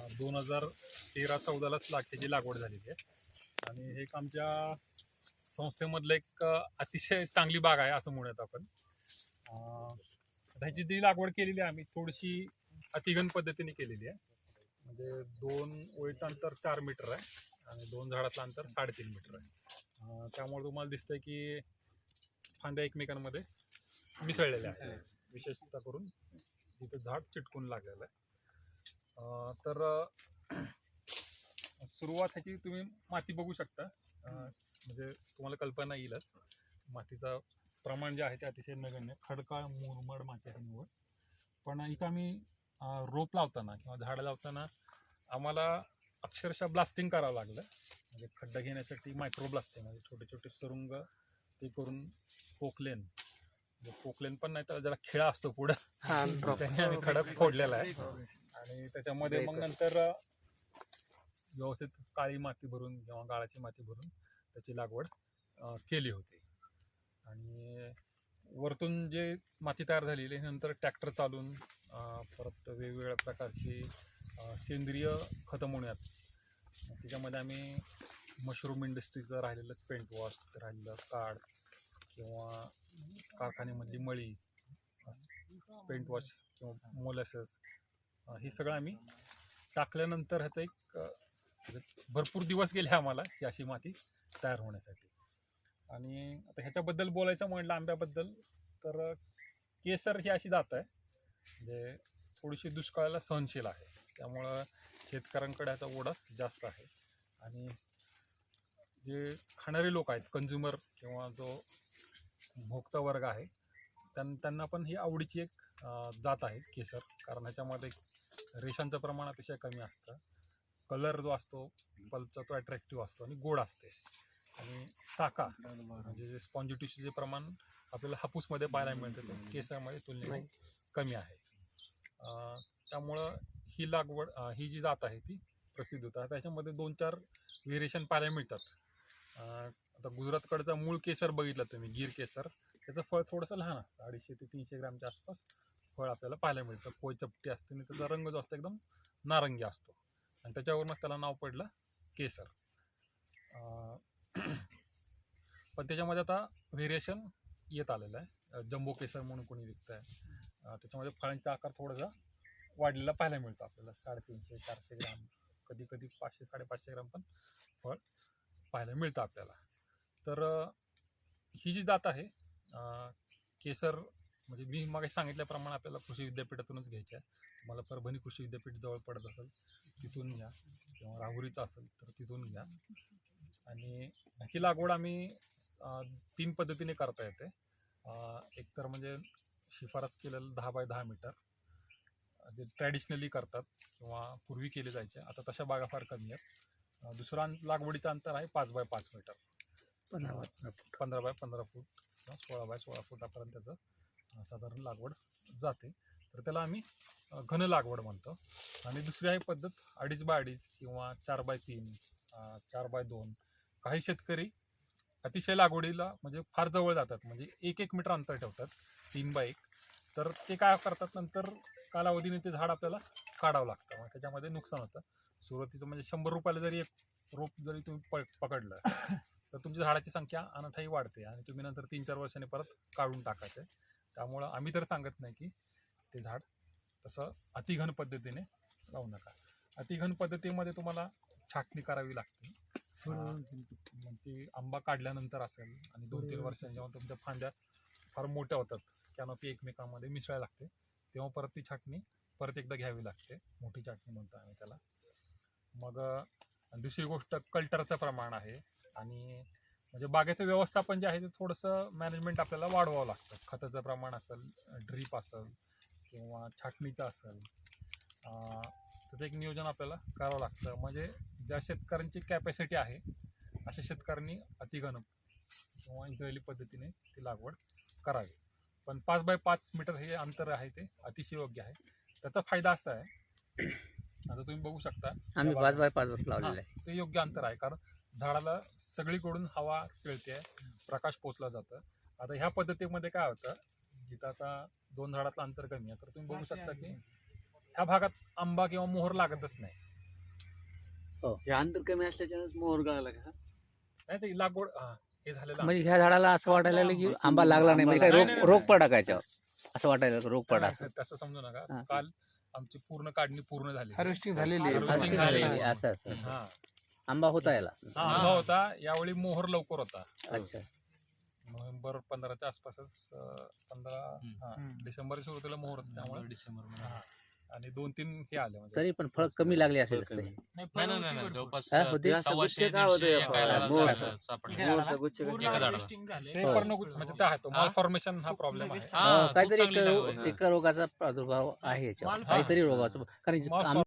2013-14लाच ह्याची लागवड झालेली आहे आणि हे एक आमच्या संस्थेमधलं एक अतिशय चांगली बाग आहे असं म्हणूयात आपण. ह्याची जी लागवड केलेली आहे आम्ही थोडीशी अतिघन पद्धतीने केलेली आहे. म्हणजे 2 ओळीचं अंतर 4 मीटर आहे आणि 2 झाडाचं अंतर 3.5 मीटर आहे. त्यामुळे तुम्हाला दिसतंय की फांद्या एकमेकांमध्ये मिसळलेल्या आहेत, विशेषतः करून जिथं झाड चिटकून लागलेलं आहे. तर सुरुवात ह्याची तुम्ही माती बघू शकता, म्हणजे तुम्हाला कल्पना येईलच. मातीचं प्रमाण जे आहे ते अतिशय नगण्य खडकाळ मुरमड माती आहे निवड. पण इथं आम्ही रोप लावताना किंवा झाडं लावताना आम्हाला अक्षरशः ब्लास्टिंग करावं लागलं. म्हणजे खड्डा घेण्यासाठी मायक्रो ब्लास्टिंग म्हणजे छोटे छोटे सुरुंग ते करून पोकलेन पण नाही तर ज्याला खिळा असतो पुढं त्याने आम्ही खडक फोडलेला आहे आणि त्याच्यामध्ये मग नंतर व्यवस्थित काळी माती भरून किंवा गाळाची माती भरून त्याची लागवड केली होती. आणि वरतून जे माती तयार झालेली नंतर ट्रॅक्टर चालून परत वेगवेगळ्या प्रकारची सेंद्रिय खतं म्हणूयात. त्याच्यामध्ये आम्ही मशरूम इंडस्ट्रीचं राहिलेलं स्पेंट वॉश, राहिलेलं काड किंवा कारखान्यामधली मळी, स्पेंट वॉश किंवा मोलॅसेस, हे सगळं आम्ही टाकल्यानंतर ह्याचं एक भरपूर दिवस गेले आम्हाला ही अशी माती तयार होण्यासाठी. आणि आता ह्याच्याबद्दल बोलायचं म्हटलं आंब्याबद्दल तर केसर ही अशी जात आहे म्हणजे थोडीशी दुष्काळाला सहनशील आहे. त्यामुळं शेतकऱ्यांकडे ह्याचा ओढा जास्त आहे आणि जे खाणारे लोक आहेत, कंझ्युमर किंवा जो भोक्ता वर्ग आहे त्यांना पण ही आवडीची एक जात आहे केसर. कारण ह्याच्यामध्ये रेशांचं प्रमाण अतिशय कमी असतं, कलर जो असतो पल्पचा तो अट्रॅक्टिव्ह असतो आणि गोड असते. आणि साका म्हणजे जे स्पॉन्जी टिश्यूचे प्रमाण आपल्याला हापूसमध्ये पाहायला मिळतं ते केसरमध्ये तुलनेने कमी आहे. त्यामुळं ही लागवड ही जी जात आहे ती प्रसिद्ध होतात. त्याच्यामध्ये 2-4 व्हेरिएशन पाहायला मिळतात. आता गुजरातकडचा मूळ केसर बघितलं तुम्ही, गिर केसर, त्याचं फळ थोडंसं लहान असतं, 250 ते 300 ग्रॅमच्या आसपास फळ आपल्याला पाहायला मिळतं. पोय चपटी असते आणि त्याचा रंग जो असतो एकदम नारंगी असतो आणि त्याच्यावरूनच त्याला नाव पडलं केसर. पण त्याच्यामध्ये आता व्हेरिएशन येत आलेलं आहे. जम्बो केसर म्हणून कोणी विकतं आहे, त्याच्यामध्ये फळांचा आकार थोडासा वाढलेला पाहायला मिळतो आपल्याला. 350-400 ग्राम, कधी कधी 500-550 ग्राम पण फळ पाहायला मिळतं आपल्याला. तर ही जी जात आहे केसर, म्हणजे मी मागे सांगितल्याप्रमाणे आपल्याला कृषी विद्यापीठातूनच घ्यायची आहे. तुम्हाला परभणी कृषी विद्यापीठ जवळ पडत असेल तिथून घ्या किंवा राहुरीचं असेल तर तिथून घ्या. आणि ह्याची लागवड आम्ही 3 पद्धतीने करता येते. एक तर म्हणजे शिफारस केलेलं 10 बाय 10 मीटर जे ट्रॅडिशनली करतात किंवा पूर्वी केले जायचे, आता तशा बागा फार कमी आहेत. दुसरा लागवडीचं अंतर आहे 5 बाय 5 मीटर, 15 बाय 15 फूट किंवा 16 बाय 16 फुटापर्यंत त्याचं साधारण लागवड जाते. तर त्याला आम्ही घन लागवड म्हणतो. आणि दुसरी आहे पद्धत 2.5 बाय 2.5 किंवा 4 बाय 3, 4 बाय 2. काही शेतकरी अतिशय लागवडीला म्हणजे फार जवळ जातात, म्हणजे 1-1 मीटर अंतर ठेवतात 3 बाय 1. तर ते काय करतात, नंतर कालावधीने ते झाड आपल्याला काढावं लागतं, मग त्याच्यामध्ये नुकसान होतं. सुरुवातीचं म्हणजे 100 रुपयाला जरी एक रोप जरी तुम्ही पकडलं तर तुमची झाडाची संख्या अनाठाई वाढते आणि तुम्ही नंतर 3-4 वर्षांनी परत काढून टाकायचं. त्यामुळं आम्ही तर सांगत नाही की ते झाड तसं अतिघन पद्धतीने लावू नका. अतिघन पद्धतीमध्ये तुम्हाला छाटणी करावी लागते. ती आंबा काढल्यानंतर असेल आणि 2-3 वर्षांनी जेव्हा तुमच्या फांद्या फार मोठ्या होतात, कॅनोपी एकमेकांमध्ये मिसळायला लागते, तेव्हा परत ती छाटणी परत एकदा घ्यावी लागते. मोठी छाटणी म्हणतो आम्ही त्याला. मग दुसरी गोष्ट कल्टरचं प्रमाण आहे. आणि म्हणजे बागेचं व्यवस्थापन जे आहे ते थोडंसं मॅनेजमेंट आपल्याला वाढवावं लागतं. खताचं प्रमाण असेल, ड्रीप असेल किंवा छाटणीचं असेल, त्याचं एक नियोजन आपल्याला करावं लागतं. म्हणजे ज्या शेतकऱ्यांची कॅपॅसिटी आहे अशा शेतकऱ्यांनी अतिघन किंवा इस्रायली पद्धतीने ती लागवड करावी. पण 5 बाय 5 मीटर हे अंतर आहे ते अतिशय योग्य आहे. त्याचा फायदा असा आहे, आता तुम्ही बघू शकता आम्ही 5 बाय 5 लावलेलं आहे. ते योग्य अंतर आहे, कारण झाडाला सगळीकडून हवा खेळते, प्रकाश पोचला जातं. आता ह्या पद्धतीमध्ये काय होतं, जिथं आता 2 झाडातलं अंतर कमी आहे, तर तुम्ही बघू शकता की ह्या भागात आंबा किंवा मोहर लागतच नाही. हे अंतर कमी असल्याच्यानंच मोहर गळाला का? नाही ते लागवड हे झालेलं म्हणजे ह्या झाडाला असं वाटायला लागलं की आंबा लागला नाही, म्हणजे काही नाही, नाही, रोग नाही. पडा काय याच्यावर असं वाटायला लागलं, रोग पडा नाही, तसं समजू नका. हा. काल आमची पूर्ण काढणी पूर्ण झाली. हार्वेस्टिंग झालेली आहे. Harvesting झालेली आहे. असं असं हा आंबा होता याला. अनुभव होता. यावेळी मोहर लवकर होता. अच्छा. नोव्हेंबर 15च्या आसपासच 15 डिसेंबरच्या सुरुवातीला मोहर होता त्यामुळे डिसेंबर हा. आणि 2-3 हे आले म्हणजे तरी पण फळ कमी लागले असेल फळ कमी. नाही जवळपास हा, होते? हे असं गुच्छ 100-150 काय होतं या एका झाडाला मोहरचं? सापडले. मोहरचा गुच्छ एका कसा? झाडाला. ते पर्णकुट म्हणजे ते आहे तो मालफॉर्मेशन हा प्रॉब्लेम आहे. हा, खूप काहीतरी चांगली लागवड आहे. एक रोगाचा प्रादुर्भाव आहे याच्यावर, माल- काहीतरी रोगाचा कारण माल- आंबे